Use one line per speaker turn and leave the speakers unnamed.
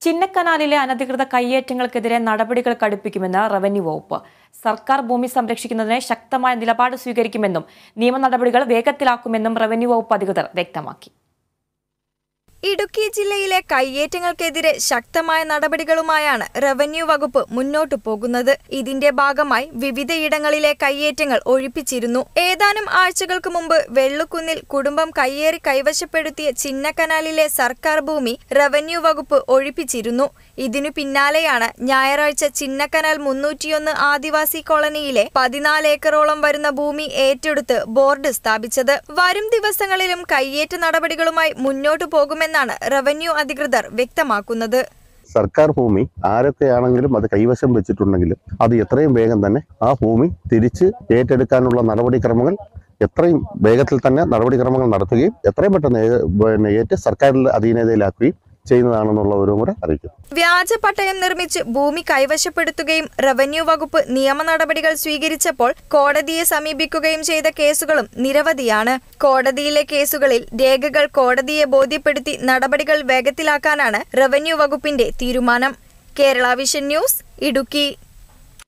ചിന്നക്കനാലിലെ അനധികൃത കയ്യേറ്റങ്ങൾക്കെതിരെ നടപടികൾ കടുപ്പിക്കുമെന്ന് റവന്യൂ വകുപ്പ്. സർക്കാർ ഭൂമി സംരക്ഷിക്കുന്നതിന് ശക്തമായ നിലപാട് സ്വീകരിക്കുമെന്നും നിയമ നടപടികൾ വേഗത്തിലാക്കുമെന്നും റവന്യൂ വകുപ്പ് അധികൃതർ വ്യക്തമാക്കി.
ഇടുക്കി ജില്ലയിലെ കയ്യേറ്റങ്ങൾക്കെതിരെ ശക്തമായ നടപടികളുമായാണ് റവന്യൂ വകുപ്പ് മുന്നോട്ടു പോകുന്നത്. ഇതിന്റെ ഭാഗമായി വിവിധയിടങ്ങളിലെ കയ്യേറ്റങ്ങൾ ഒഴിപ്പിച്ചിരുന്നു. ഏതാനും ആഴ്ചകൾക്ക് മുമ്പ് വെള്ളുക്കുന്നിൽ കുടുംബം കയ്യേറി കൈവശപ്പെടുത്തിയ ചിന്നക്കനാലിലെ സർക്കാർ ഭൂമി റവന്യൂ വകുപ്പ് ഒഴിപ്പിച്ചിരുന്നു. ഇതിനു പിന്നാലെയാണ് ഞായറാഴ്ച ചിന്നക്കനാൽ 301 ആദിവാസി കോളനിയിലെ 14 ഏക്കറോളം വരുന്ന ഭൂമി ഏറ്റെടുത്ത് ബോർഡ് സ്ഥാപിച്ചത്. വരും ദിവസങ്ങളിലും കയ്യേറ്റ നടപടികളുമായി മുന്നോട്ടു പോകുമെന്നാണ് റവന്യൂ അധികൃതർ വ്യക്തമാക്കുന്നത്.
സർക്കാർ ഭൂമി ആരൊക്കെയാണെങ്കിലും അത് കൈവശം വെച്ചിട്ടുണ്ടെങ്കിലും അത് എത്രയും വേഗം തന്നെ ആ ഭൂമി തിരിച്ച് ഏറ്റെടുക്കാനുള്ള നടപടിക്രമങ്ങൾ എത്രയും വേഗത്തിൽ തന്നെ നടപടിക്രമങ്ങൾ നടത്തുകയും എത്രയും പെട്ടെന്ന് ഏറ്റ് സർക്കാരിന്റെ അധീനതയിലാക്കുകയും ചെയ്യുന്നതാണെന്നുള്ളവരും കൂടെ അറിയിക്കും.
വ്യാജ പട്ടയം നിർമ്മിച്ച് ഭൂമി കൈവശപ്പെടുത്തുകയും റവന്യൂ വകുപ്പ് നിയമ നടപടികൾ സ്വീകരിച്ചപ്പോൾ കോടതിയെ സമീപിക്കുകയും ചെയ്ത കേസുകളും നിരവധിയാണ്. കോടതിയിലെ കേസുകളിൽ രേഖകൾ കോടതിയെ ബോധ്യപ്പെടുത്തി നടപടികൾ വേഗത്തിലാക്കാനാണ് റവന്യൂ വകുപ്പിന്റെ തീരുമാനം. Kerala vision news, Idukki.